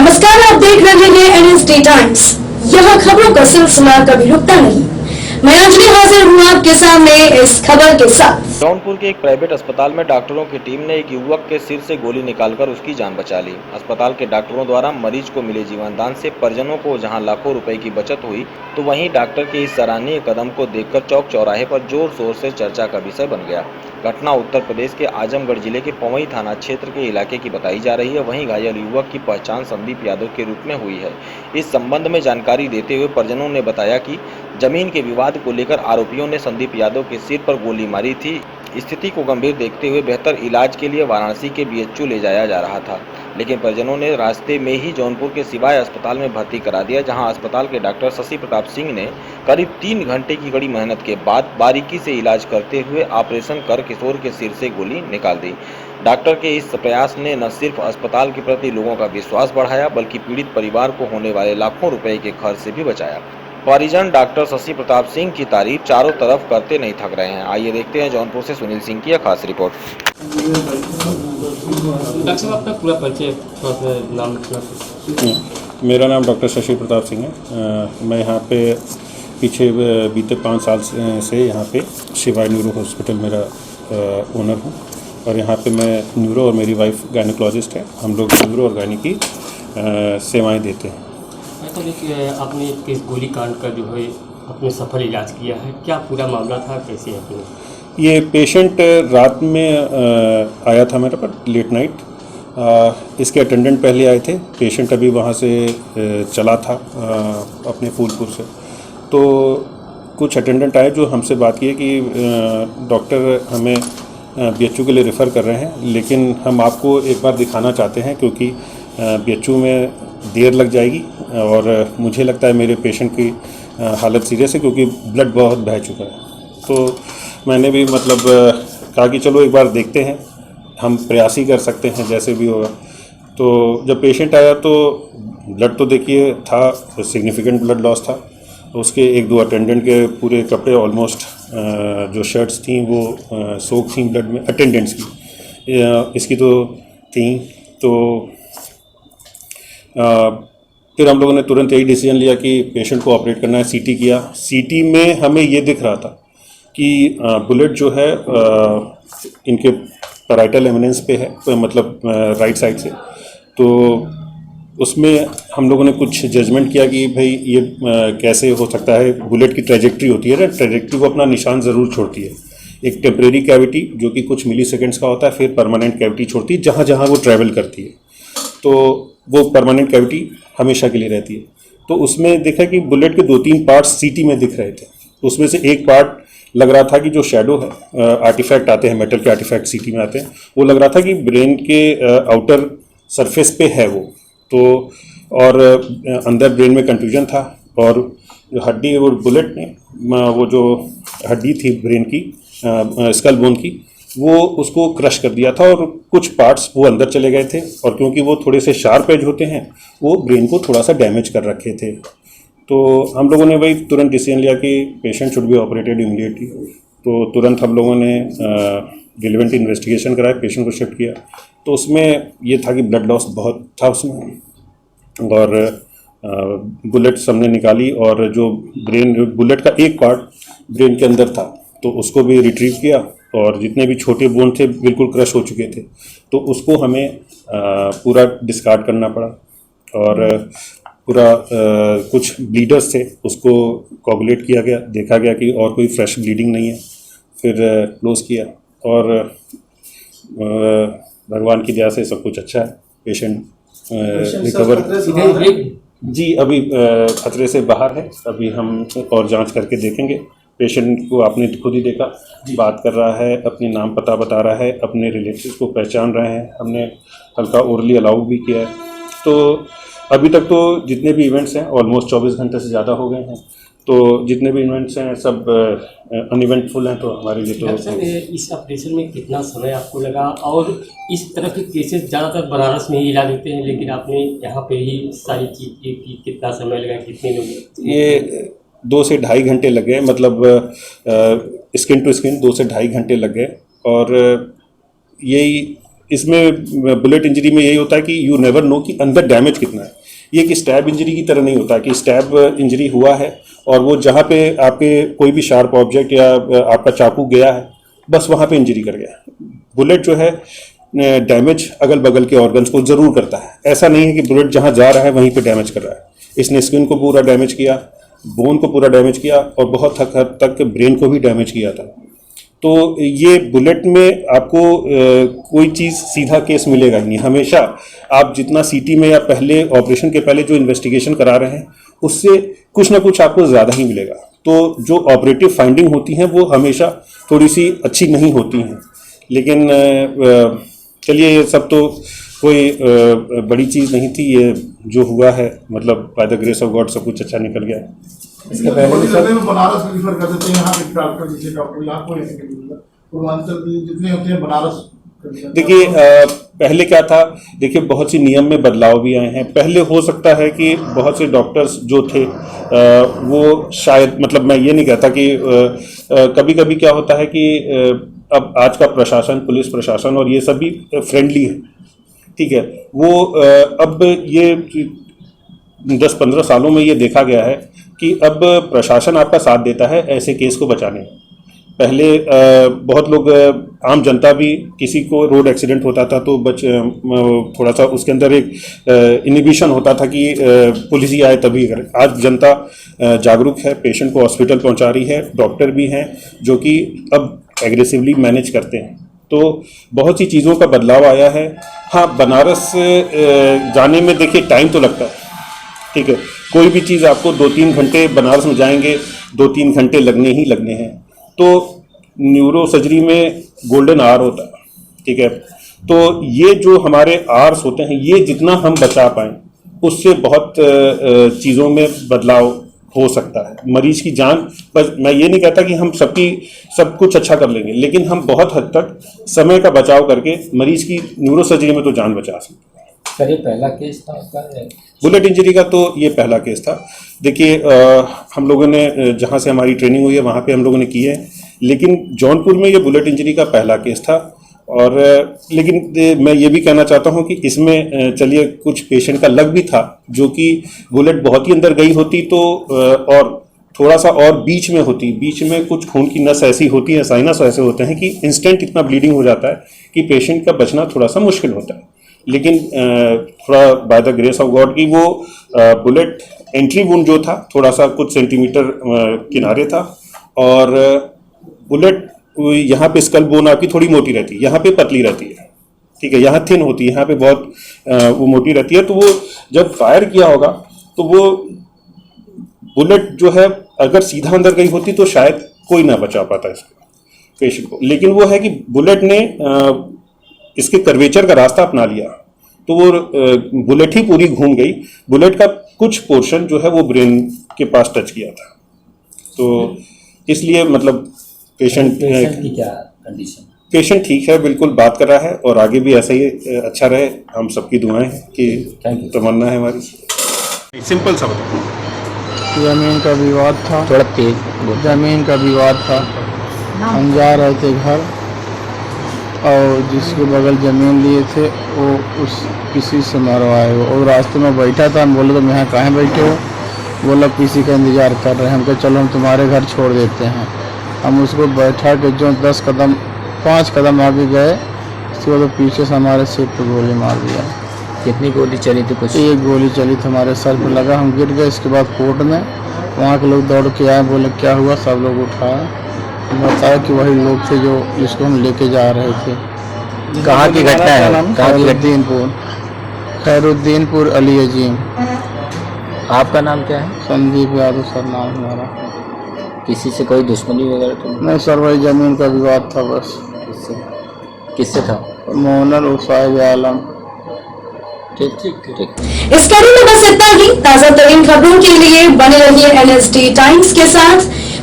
नमस्कार, आप देख रहे हैं एनएसडी टाइम्स। यहाँ खबरों का सिलसिला कभी रुकता नहीं। मैं अंजलि हाजिर हूँ आपके सामने इस खबर के साथ। जौनपुर के एक प्राइवेट अस्पताल में डॉक्टरों की टीम ने एक युवक के सिर से गोली निकालकर उसकी जान बचा ली। अस्पताल के डॉक्टरों द्वारा मरीज को मिले जीवन दान से परिजनों को जहां लाखों रुपए की बचत हुई, तो वहीं डॉक्टर के इस सराहनीय कदम को देखकर चौक चौराहे पर जोर शोर से चर्चा का विषय बन गया। घटना उत्तर प्रदेश के आजमगढ़ जिले के पवई थाना क्षेत्र के इलाके की बताई जा रही है। वहीं घायल युवक की पहचान संदीप यादव के रूप में हुई है। इस संबंध में जानकारी देते हुए परिजनों ने बताया कि जमीन के विवाद को लेकर आरोपियों ने संदीप यादव के सिर पर गोली मारी थी। स्थिति को गंभीर देखते हुए बेहतर इलाज के लिए वाराणसी के बीएचयू ले जाया जा रहा था, लेकिन परिजनों ने रास्ते में ही जौनपुर के सिवाय अस्पताल में भर्ती करा दिया, जहां अस्पताल के डॉक्टर शशि प्रताप सिंह ने करीब 3 घंटे की कड़ी मेहनत के बाद बारीकी से इलाज करते हुए ऑपरेशन कर किशोर के सिर से गोली निकाल दी। डॉक्टर के इस प्रयास ने न सिर्फ अस्पताल के प्रति लोगों का विश्वास बढ़ाया, बल्कि पीड़ित परिवार को होने वाले लाखों रुपए के खर्च से भी बचाया। परिजन डॉक्टर शशि प्रताप सिंह की तारीफ चारों तरफ करते नहीं थक रहे हैं। आइए देखते हैं जौनपुर से सुनील सिंह की यह खास रिपोर्ट। डॉक्टर साहब, आपका पूरा परिचय, नाम? मेरा नाम डॉक्टर शशि प्रताप सिंह है। मैं यहाँ पे पीछे बीते 5 साल से यहाँ पे शिवाय न्यूरो हॉस्पिटल मेरा ओनर हूँ, और यहाँ पे मैं न्यूरो और मेरी वाइफ गायनेकोलॉजिस्ट है। हम लोग न्यूरो और गायनी की सेवाएं देते हैं। तो देखिए, आपने किस गोली कांड का जो है अपने सफल इलाज किया है, क्या पूरा मामला था, कैसे है? ये पेशेंट रात में आया था मेरे पर, लेट नाइट। इसके अटेंडेंट पहले आए थे। पेशेंट अभी वहाँ से चला था अपने फूलपुर से, तो कुछ अटेंडेंट आए जो हमसे बात किए कि डॉक्टर हमें बीएचयू के लिए रेफ़र कर रहे हैं, लेकिन हम आपको एक बार दिखाना चाहते हैं क्योंकि बीएचयू में देर लग जाएगी और मुझे लगता है मेरे पेशेंट की हालत सीरियस है क्योंकि ब्लड बहुत बह चुका है। तो मैंने भी मतलब कहा कि चलो एक बार देखते हैं, हम प्रयास ही कर सकते हैं जैसे भी होगा। तो जब पेशेंट आया तो ब्लड तो देखिए था, सिग्निफिकेंट ब्लड लॉस था। उसके 1-2 अटेंडेंट के पूरे कपड़े ऑलमोस्ट जो शर्ट्स थी वो सोक थी ब्लड में, अटेंडेंट्स की, इसकी तो थी। तो फिर हम लोगों ने तुरंत यही डिसीजन लिया कि पेशेंट को ऑपरेट करना है। सीटी किया। सीटी में हमें ये दिख रहा था कि बुलेट जो है इनके पैराइटल एमिनेंस पे है, तो मतलब राइट साइड से। तो उसमें हम लोगों ने कुछ जजमेंट किया कि भाई ये कैसे हो सकता है। बुलेट की ट्रेजेक्ट्री होती है ना, ट्रेजेक्ट्री को अपना निशान ज़रूर छोड़ती है। एक टेम्परेरी कैविटी जो कि कुछ मिली सेकेंड्स का होता है, फिर परमानेंट कैविटी छोड़ती है जहाँ जहाँ वो ट्रैवल करती है। तो वो परमानेंट कैविटी हमेशा के लिए रहती है। तो उसमें देखा कि बुलेट के 2-3 पार्ट्स सीटी में दिख रहे थे। उसमें से एक पार्ट लग रहा था कि जो शैडो है, आर्टिफैक्ट आते हैं, मेटल के आर्टिफैक्ट सीटी में आते हैं, वो लग रहा था कि ब्रेन के आउटर सरफेस पे है वो। तो और अंदर ब्रेन में कंफ्यूजन था, और जो हड्डी वो बुलेट ने वो जो हड्डी थी ब्रेन की, स्कल बोन की, वो उसको क्रश कर दिया था और कुछ पार्ट्स वो अंदर चले गए थे। और क्योंकि वो थोड़े से शार्प एज होते हैं, वो ब्रेन को थोड़ा सा डैमेज कर रखे थे। तो हम लोगों ने वही तुरंत डिसीजन लिया कि patient should be operated immediately. तो तुरंत हम लोगों ने रिलेवेंट इन्वेस्टिगेशन कराया, पेशेंट को शिफ्ट किया। तो उसमें ये था कि ब्लड लॉस बहुत था उसमें, और बुलेट्स हमने निकाली, और जो बुलेट का एक पार्ट ब्रेन के अंदर था तो उसको भी रिट्रीव किया, और जितने भी छोटे बोन थे बिल्कुल क्रश हो चुके थे, तो उसको हमें पूरा डिस्कार्ड करना पड़ा। और पूरा कुछ ब्लीडर्स थे, उसको कोगुलेट किया गया, देखा गया कि और कोई फ्रेश ब्लीडिंग नहीं है, फिर क्लोज किया। और भगवान की दया से सब कुछ अच्छा है। पेशेंट रिकवर जी अभी खतरे से बाहर है। अभी हम और जांच करके देखेंगे। पेशेंट को आपने खुद ही देखा, बात कर रहा है, अपने नाम पता बता रहा है, अपने रिलेटिव्स को पहचान रहे हैं। हमने हल्का ओरली अलाउ भी किया है। तो अभी तक तो जितने भी इवेंट्स हैं ऑलमोस्ट 24 घंटे से ज़्यादा हो गए हैं, तो जितने भी इवेंट्स हैं सब अनइवेंटफुल हैं। तो हमारे लिए तो इस ऑपरेशन में कितना समय आपको लगा? और इस तरह के केसेस ज़्यादातर बनारस में ही इलाज होते हैं, लेकिन आपने यहाँ पे ही सारी चीज़ की, कितना समय लगा, कितने लोग? ये 2 से ढाई घंटे लग गए, मतलब स्किन टू स्किन 2 से ढाई घंटे लग गए। और यही इसमें बुलेट इंजरी में यही होता है कि यू नेवर नो कि अंदर डैमेज कितना है। ये कि स्टैब इंजरी की तरह नहीं होता कि स्टैब इंजरी हुआ है और वो जहाँ पे आपके कोई भी शार्प ऑब्जेक्ट या आपका चाकू गया है बस वहाँ पे इंजरी कर गया। बुलेट जो है डैमेज अगल बगल के ऑर्गन्स को ज़रूर करता है। ऐसा नहीं है कि बुलेट जहाँ जा रहा है वहीं पे डैमेज कर रहा है। इसने स्किन को पूरा डैमेज किया, बोन को पूरा डैमेज किया और बहुत हद तक ब्रेन को भी डैमेज किया था। तो ये बुलेट में आपको कोई चीज़ सीधा केस मिलेगा ही नहीं। हमेशा आप जितना सीटी में या पहले ऑपरेशन के पहले जो इन्वेस्टिगेशन करा रहे हैं उससे कुछ ना कुछ आपको ज़्यादा ही मिलेगा। तो जो ऑपरेटिव फाइंडिंग होती हैं वो हमेशा थोड़ी सी अच्छी नहीं होती हैं। लेकिन चलिए ये सब तो कोई बड़ी चीज़ नहीं थी। ये जो हुआ है मतलब by the grace of God सब कुछ अच्छा निकल गया। इसके पहले भी सर बनारस रिफर कर देते हैं, यहाँ पे डॉक्टर जिसे डॉक्टर यहाँ कोई ऐसे पूर्वांचल जितने होते हैं बनारस। देखिए पहले क्या था, देखिए बहुत सी नियम में बदलाव भी आए हैं। पहले हो सकता है कि बहुत से डॉक्टर्स जो थे वो शायद मतलब मैं ये नहीं कहता कि कभी कभी क्या होता है कि अब आज का प्रशासन, पुलिस प्रशासन और ये सभी फ्रेंडली है, ठीक है। वो अब ये 10-15 सालों में ये देखा गया है कि अब प्रशासन आपका साथ देता है ऐसे केस को बचाने में। पहले बहुत लोग आम जनता भी किसी को रोड एक्सीडेंट होता था तो थोड़ा सा उसके अंदर एक इनिबिशन होता था कि पुलिस ही आए तभी करे। आज जनता जागरूक है, पेशेंट को हॉस्पिटल पहुंचा रही है, डॉक्टर भी हैं जो कि अब एग्रेसिवली मैनेज करते हैं। तो बहुत सी चीज़ों का बदलाव आया है। हाँ, बनारस जाने में देखिए टाइम तो लगता है, ठीक है। कोई भी चीज़ आपको 2-3 घंटे बनारस में जाएंगे 2-3 घंटे लगने ही लगने हैं। तो न्यूरो सर्जरी में गोल्डन आवर होता है, ठीक है। तो ये जो हमारे आवर्स होते हैं ये जितना हम बचा पाएँ उससे बहुत चीज़ों में बदलाव हो सकता है। मरीज की जान, बस मैं ये नहीं कहता कि हम सब कुछ अच्छा कर लेंगे, लेकिन हम बहुत हद तक समय का बचाव करके मरीज की न्यूरो सर्जरी में तो जान बचा सकते हैं। सर ये पहला केस था आपका? बुलेट इंजरी का तो ये पहला केस था। देखिए हम लोगों ने जहाँ से हमारी ट्रेनिंग हुई है वहाँ पे हम लोगों ने की है, लेकिन जौनपुर में ये बुलेट इंजरी का पहला केस था। और लेकिन मैं ये भी कहना चाहता हूँ कि इसमें चलिए कुछ पेशेंट का लक भी था, जो कि बुलेट बहुत ही अंदर गई होती तो और थोड़ा सा और बीच में होती, बीच में कुछ खून की नस ऐसी होती है, साइनस ऐसे होते हैं कि इंस्टेंट इतना ब्लीडिंग हो जाता है कि पेशेंट का बचना थोड़ा सा मुश्किल होता है। लेकिन थोड़ा by the grace of God की वो बुलेट एंट्री वुंड जो था थोड़ा सा कुछ सेंटीमीटर किनारे था और बुलेट यहाँ पे स्कल बोन आपकी थोड़ी मोटी रहती है, यहाँ पे पतली रहती है, ठीक है। यहाँ थिन होती है, यहाँ पे बहुत वो मोटी रहती है। तो वो जब फायर किया होगा तो वो बुलेट जो है अगर सीधा अंदर गई होती तो शायद कोई ना बचा पाता इसको, पेशेंट को। लेकिन वो है कि बुलेट ने इसके कर्वेचर का रास्ता अपना लिया तो वो बुलेट ही पूरी घूम गई। बुलेट का कुछ पोर्शन जो है वो ब्रेन के पास टच किया था। तो इसलिए मतलब पेशेंट की क्या कंडीशन? पेशेंट ठीक है, बिल्कुल बात कर रहा है और आगे भी ऐसा ही अच्छा रहे। हम सबकी दुआएं हैं कि तमन्ना है हमारी। सिंपल सा बताओ। जमीन का विवाद था, थोड़ा तेज। जमीन का विवाद था। हम जा रहे थे घर और जिसके बगल ज़मीन लिए थे वो उस किसी से मरवाए वो और रास्ते में बैठा था। हम बोले तुम यहाँ कहाँ बैठे हो? बोला किसी का इंतज़ार कर रहे हैं। हम कहे चलो हम तुम्हारे घर छोड़ देते हैं। हम उसको बैठा के जो 5 कदम आगे गए उसके बाद पीछे से हमारे सिर पर गोली मार दिया। कितनी गोली चली थी? कुछ एक गोली चली थी, हमारे सर पर लगा, हम गिर गए। इसके बाद कोर्ट में वहाँ के लोग दौड़ के आए, बोले क्या हुआ? सब लोग उठाए, बताया कि वही लोग थे जो जिसको हम लेके जा रहे थे। कहाँ की घटना है? खैरुद्दीनपुर अली अजीम। आपका नाम क्या है? संदीप यादव सर नाम हमारा। किसी से कोई दुश्मनी वगैरह तो नहीं सर, वही ज़मीन का विवाद था बस। किससे था? मोहनर और साहिब आलम। ठीक। इस कड़ी में बस इतना ही। ताजा तरीन खबरों के लिए बने रहिए NSD टाइम्स के साथ।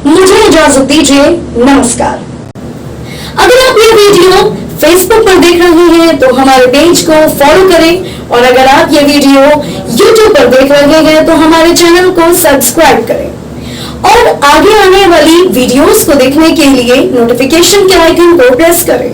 मुझे इजाजत दीजिए, नमस्कार। अगर आप ये वीडियो फेसबुक पर देख रहे हैं तो हमारे पेज को फॉलो करें और अगर आप ये वीडियो यूट्यूब पर देख रहे हैं तो हमारे चैनल को सब्सक्राइब करें और आगे आने वाली वीडियोस को देखने के लिए नोटिफिकेशन के आइकन को प्रेस करें।